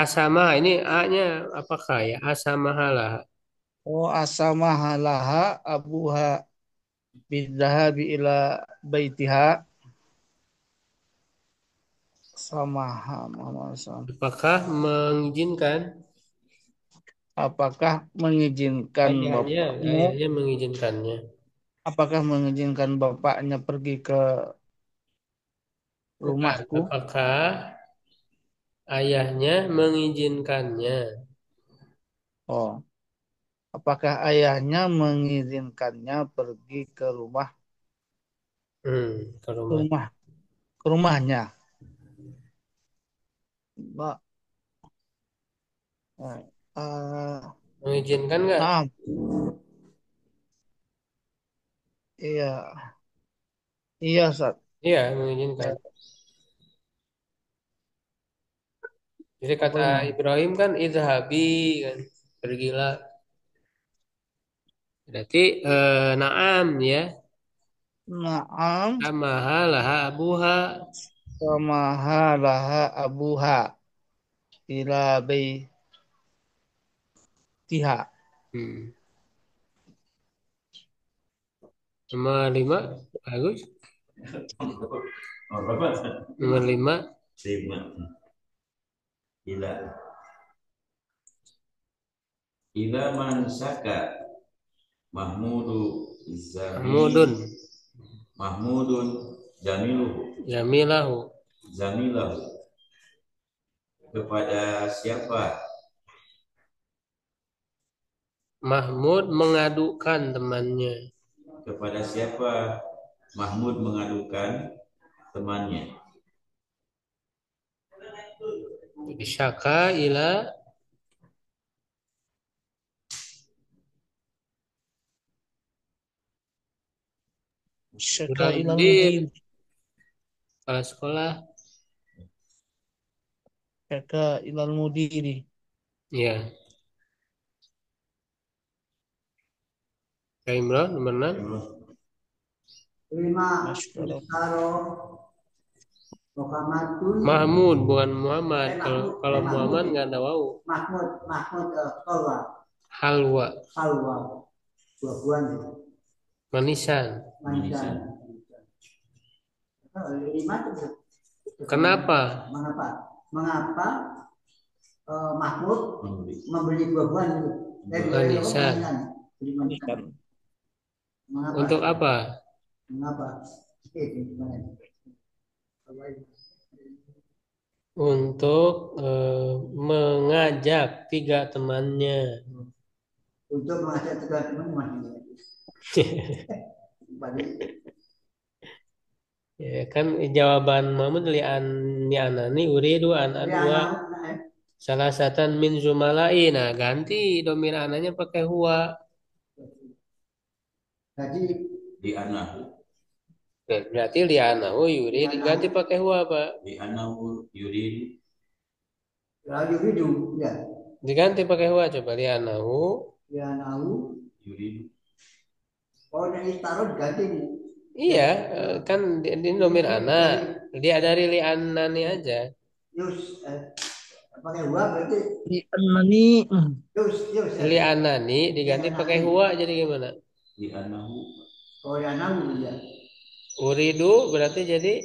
Asama ini A-nya apakah ya? Asamahalah. Oh, asamaha laha abuha. bidhahabi ila baitiha samaha Muhammad SAW. Apakah mengizinkan? Apakah mengizinkan bapakmu? Ayahnya mengizinkannya. Apakah mengizinkan bapaknya pergi ke Bukan. rumahku? Apakah ayahnya mengizinkannya? Oh, apakah ayahnya mengizinkannya pergi ke Ke rumah. ke rumahnya? Mbak, Mengizinkan nggak? nah, iya, iya, Ustaz. Iya, mengizinkan. Jadi Apa kata ini? Ibrahim kan idhabi kan, pergilah. Berarti naam ya. Naam, Samaha laha abuha. samaha laha abuha ila baitiha. Hmm. Nomor 5 bagus. Nomor 5 Lima. Ila. Ila man saka Mahmudu Mahmudun Mahmudun Jamiluhu Jamilahu. Zamilahu. Kepada siapa Mahmud mengadukan temannya. kepada siapa Mahmud mengadukan temannya. Jadi syaka ila Syaka ilal mudir, mudir. kepala sekolah. Syaka ilal mudiri. Ya. Kak Imran nomor 6. 5 Masyaallah. Istaro Muhammadun Mahmud bukan Muhammad. Kalau Mahmud. Muhammad nggak ada wau. Mahmud Tolwa Halwa, Salwa buah-buahan manisan. manisan. 5 itu Kenapa? mengapa Mahmud membeli buah-buahan itu Manisan. beli manisan. Mengapa? Untuk apa? Mengapa? Untuk mengajak 3 temannya. Untuk mengajak 3 teman Ya kan jawaban Muhammad li anani uridu an adwa salah satan min zumalai. Nah, ganti domir ananya pakai huwa. Jadi Di anahu. Berarti li anahu yurid ganti pakai huwa, Pak. Di anahu yuridu. yuridu ya. Diganti pakai huwa coba li anahu Yuridu. Oh, ini taruh ganti nih. Iya, kan di domir anak. Dia dari li anani aja. Yus pakai huwa berarti Di anani. yus Li anani diganti pakai huwa jadi gimana? Di anahu. Oh ya nahu ya. Uridu berarti jadi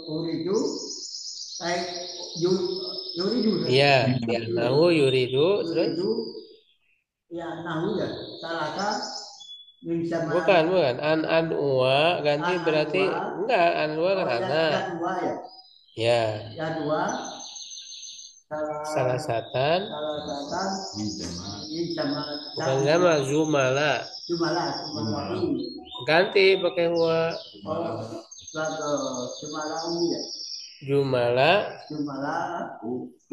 Uridu yuridu. iya, li anahu yuridu terus ya nahu ya. Salasa bukan an adwa ganti berarti enggak an dua kan anak. Ya. Ya dua. Salah satan bukan sama zumala ganti pakai huwa jumala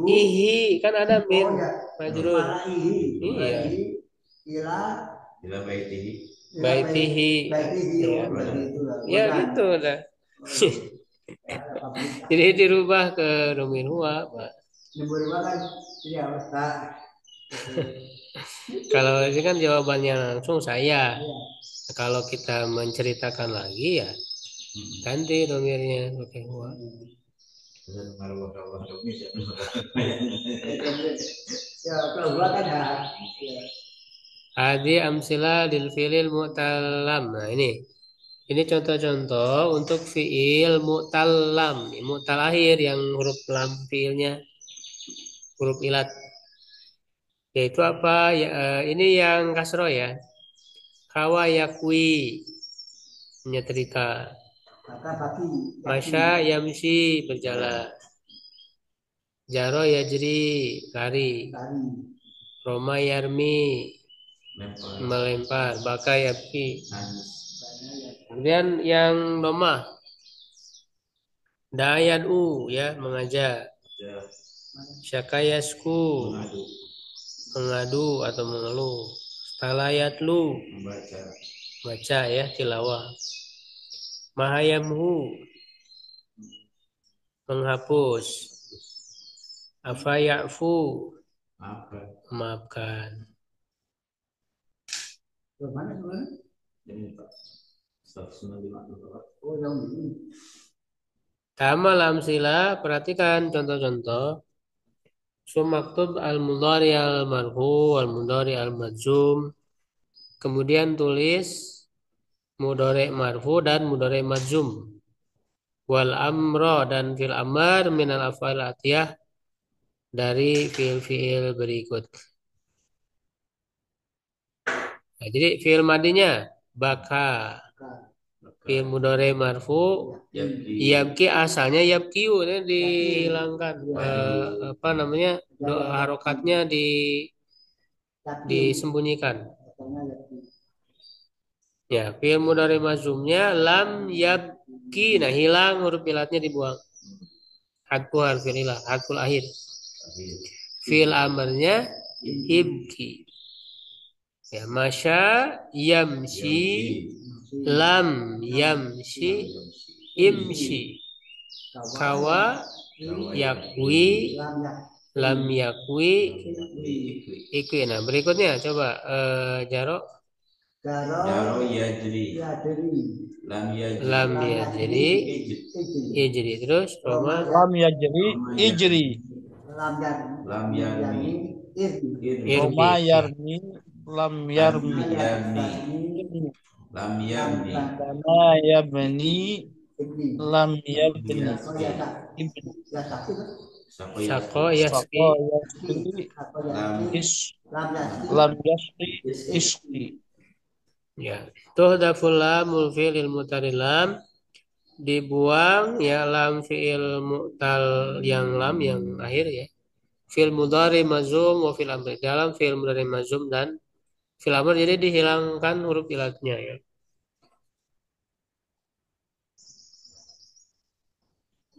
ihi kan ada min majrur iya Ila baitihi. baitihi ya gitu udah jadi dirubah ke domir huwa, Pak. Kalau ini kan jawabannya langsung saya. Kalau kita menceritakan lagi ya ganti domirnya pakai huwa. Ya, kalau gua kan Adi amsila lil fi'lil mu'tallam. Nah, ini Ini contoh-contoh untuk fiil mu'tal lam. Mu'tal akhir yang huruf lam fiilnya huruf ilat. Yaitu apa? Ya, ini yang kasro ya. Kawa yakwi menyetrika. Maka bagi Masya yamsi berjalan. Jaro yajri lari. tari. Roma yarmi Lempar. melempar. Baka yabki. Nangis. Kemudian yang domah. Dayadu ya mengajak. Ya. Syakayasku Mengadu. mengadu atau mengeluh. Talayatlu Membaca. baca ya tilawah. Mahayamhu menghapus. Afayafu Maafkan. memaafkan. Mana sebenarnya? Ini Pak. 195 Pak. Oh yang ini. Tamal amsila, perhatikan contoh-contoh. Sumaktub al-mudhari al-marfu, al-mudhari al-majzum. Kemudian tulis mudhari marfu dan mudhari majzum. Wal amro dan fil amar minal af'al atiyah dari fiil-fiil berikut. Nah, jadi fiil madinya baka. Fiil mudhari marfu yabki asalnya yabkiu ini dihilangkan apa namanya harokatnya disembunyikan. Ya, fiil mudhari mazmumnya lam yabki. Nah, hilang huruf ilatnya dibuang. Hadfu harfil ilah, hadful akhir. Fiil amarnya ibki. Ya, masya yamshi lam yamshi imshi. Kawa yakwi lam yakwi ikwi. Nah, berikutnya coba Jaro. Jaro yajri. Lam yajri. Ijri. Terus Roma Lam yajri ijri. Lam yarmi. irbi. Roma yarmi lam yarmi. Lam yarmi. Dana yabni lam yabni. Sako yaski Sako yasqi lam yasqi isqi. ya. Tuhdaful lamul fi'il mutarilam dibuang ya lam fi'il mu'tal yang lam yang akhir ya. Fi'il mudhari mazum wa fi'il amri. Dalam fi'il mudhari mazum dan fi'il amr jadi dihilangkan huruf ilatnya ya.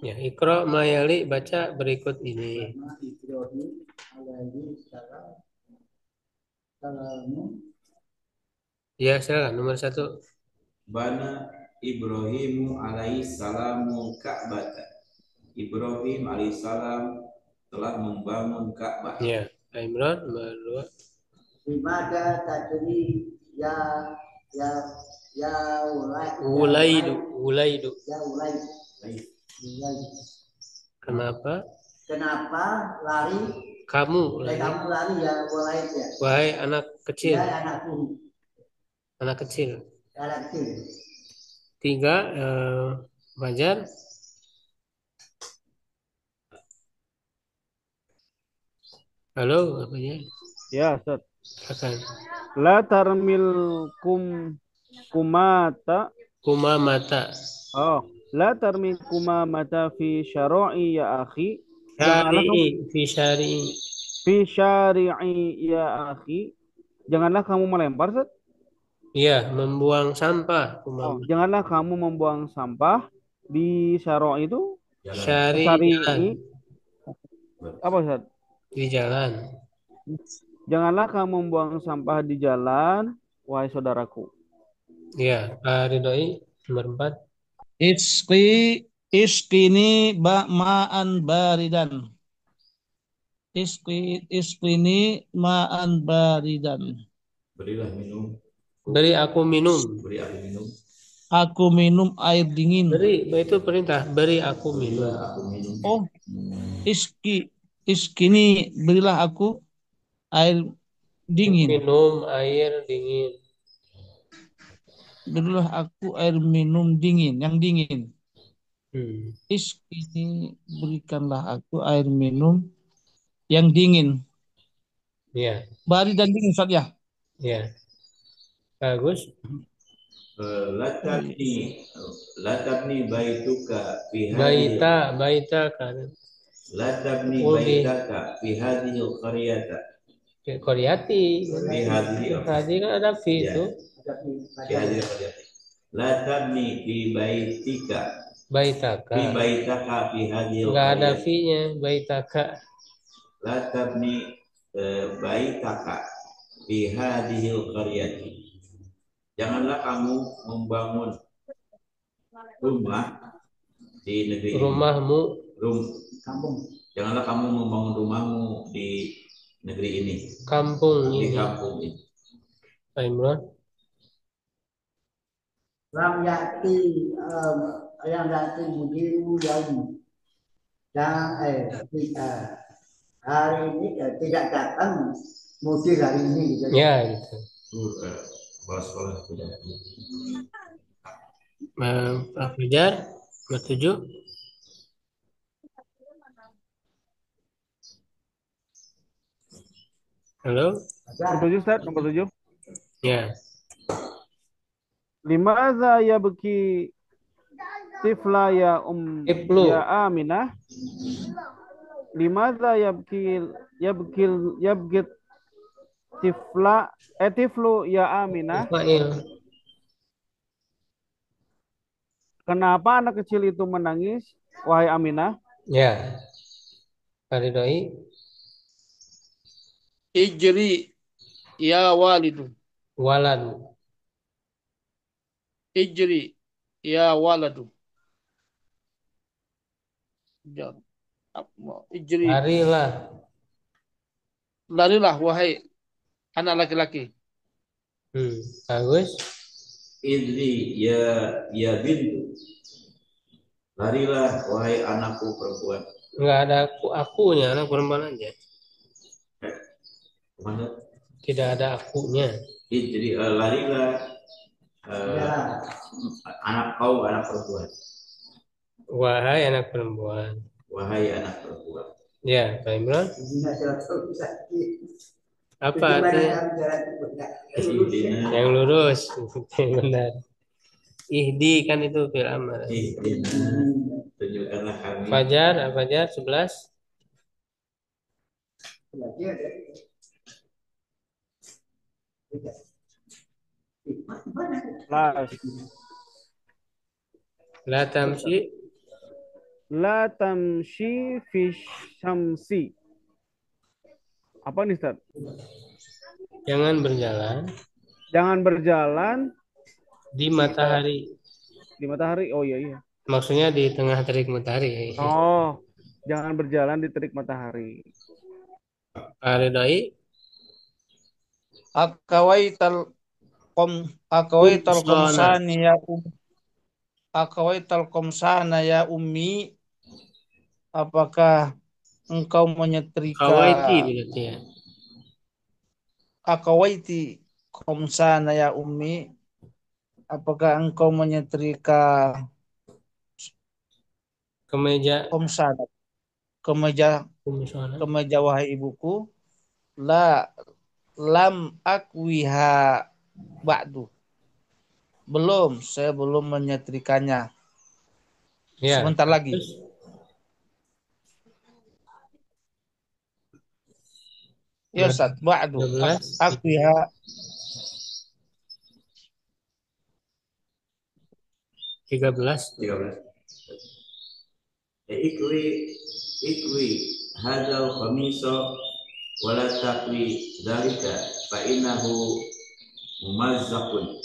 Ya, Iqra mayali baca berikut ini. Ya, silakan nomor 1. Bana Ibrahimu alaihi salamu Ka'batan. Ibrahim alaihi salam telah membangun Ka'bah. Ya, Imran nomor 2. Dimana tadi ya Ulaidu. Ya ulai. Kenapa lari? kamu lari? Kamu lari ya ulai ya. Wahai anak kecil. Ya anakku. Anak kecil. Anak kecil. 3 Fajar. Halo, apa ya? Ya, Ustaz. Silakan. La tarmil kumata. Kumamata. Oh, la tarmil kumamata fi syara'i ya akhi. Janganlah kamu fi syari'i ya akhi. Janganlah kamu melempar, Ustaz. Iya, membuang sampah. Oh, janganlah kamu membuang sampah di syaro' itu. Syari'i. Apa, Ustaz? Di jalan. Janganlah kamu membuang sampah di jalan, wahai saudaraku. Iya, Pak Ridhoi nomor 4. Iskini ma'an baridan. Iskini ma'an baridan. Berilah minum. Beri aku minum. Beri aku minum. Aku minum air dingin. Beri, itu perintah. Beri aku minum. Aku minum. Oh, iskini berilah aku air dingin. Minum air dingin. berilah aku air minum dingin, yang dingin. Ini berikanlah aku air minum yang dingin. Ya. Bari dan dingin, Ustaz ya. Ya. Bagus. Latabni baituka fi baita kan. Latabni baitaka fi hadhil qaryata. Qaryati. Tadi kan ada fi itu. Fi hadhil qaryati. Latabni fi baitika. Baitaka. Fi baitaka fi hadhil qaryati. Enggak ada fi-nya, baitaka. Latabni baitaka fi hadhil qaryati. Janganlah kamu membangun rumah di negeri rumahmu kampung. Janganlah kamu membangun rumahmu di negeri ini. Kampung di kampung ini. Pak Imran. Lam yati yang yati mudiru yang hari ini tidak datang mudir hari ini gitu. Ya gitu. Sekolah tidak. Pak Fajar, bertujuh. Halo. Nomor 7, Ustaz, nomor 7. Ya. Limaza ya beki tifla ya ya Aminah. Limaza ya beki tiflu ya Aminah. Kenapa anak kecil itu menangis, wahai Aminah? Ya. Faridoi. Ijri ya walidu. Walad. Ijri ya waladu. Ijri. Larilah wahai anak laki-laki. Bagus. Idri ya bintu. Larilah wahai anakku perempuan. Enggak ada akunya, anak perempuan aja. Mana? Tidak ada akunya. Idri larilah anak perempuan. Wahai anak perempuan. Wahai anak perempuan. Ya, Pak Imran. Apa artinya? Yang lurus. Benar. Ihdi kan itu fil amr. Tunjukkanlah kami. Fajar 11. La tamshi fi syamsi. Apa nih, Ustaz? Jangan berjalan. Jangan berjalan di matahari. Di matahari. Oh iya. Maksudnya di tengah terik matahari. Oh, jangan berjalan di terik matahari. Aridai. Akawaital komsana ya ummi. Apakah engkau menyetrika Akawaiti komsana ya ummi. Apakah engkau menyetrika kemeja komsana, kemeja wahai ibuku? Lam akwiha ba'du. Belum, saya belum menyetrikanya. Ya, sebentar lagi. Ya Ustaz, ba'du. Akwiha 13. Ikwi hadal khamiso wala takwi dzalika fa innahu mumazzaqun.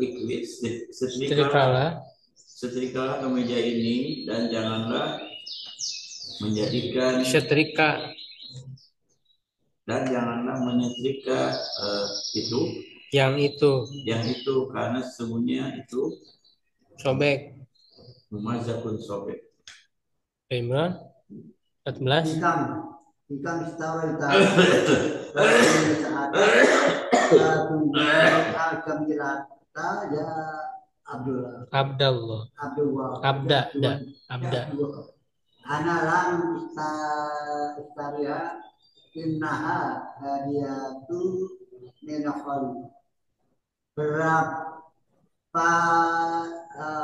Ikwi setrikalah kemeja ini dan janganlah menjadikan setrika dan janganlah menyetrika yang itu karena sesungguhnya itu sobek. Mumazzaqun sobek. Imran 14. jika istawaita saat tunggu al-jamilata ya Abdallah. Abda. Analam istaria innaha hadiyatu minakal.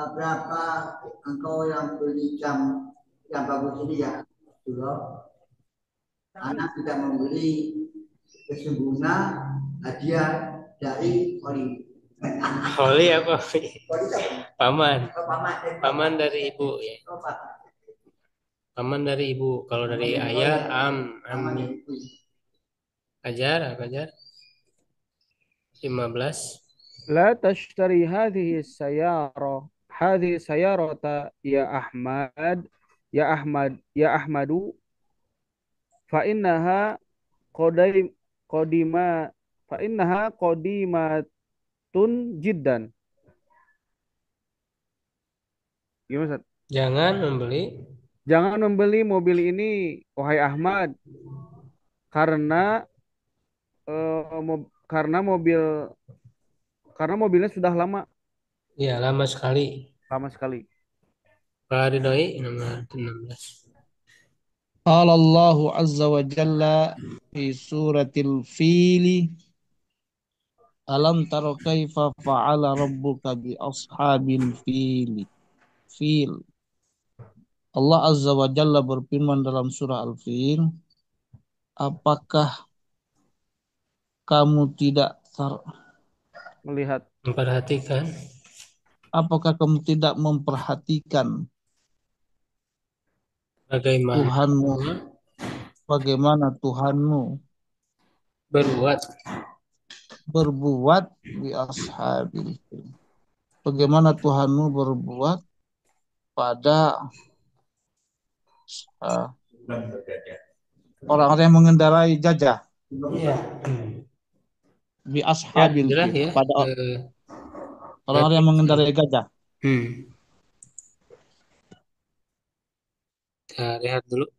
Berapa engkau yang beli jam yang bagus ini ya, dulu anak tidak membeli sesungguhnya hadiah dari Oli. Oli apa? Paman dari ibu ya. Paman dari ibu. Kalau dari ayah ammi. Ajar. 15. لا تشتري هذه السيارة يا أحمد فإنها قديمة قديمة جدا. Gimana, Ustaz? Jangan membeli mobil ini, wahai Ahmad, karena mobilnya sudah lama. Iya, lama sekali. Pak Ridhoi nomor 16. Qala Allahu azza wa jalla fi suratil fili alam tara kaifa fa'ala rabbuka bi ashabil fil. Allah azza wa jalla berfirman dalam surah Al-Fil, apakah kamu tidak memperhatikan? Apakah kamu tidak memperhatikan bagaimana Tuhanmu berbuat di ashabil fil. Bagaimana Tuhanmu berbuat pada orang-orang yang mengendarai gajah. Iya. Bi ashabil fil. Ya. Pada orang-orang yang mengendarai gajah. Kita lihat dulu.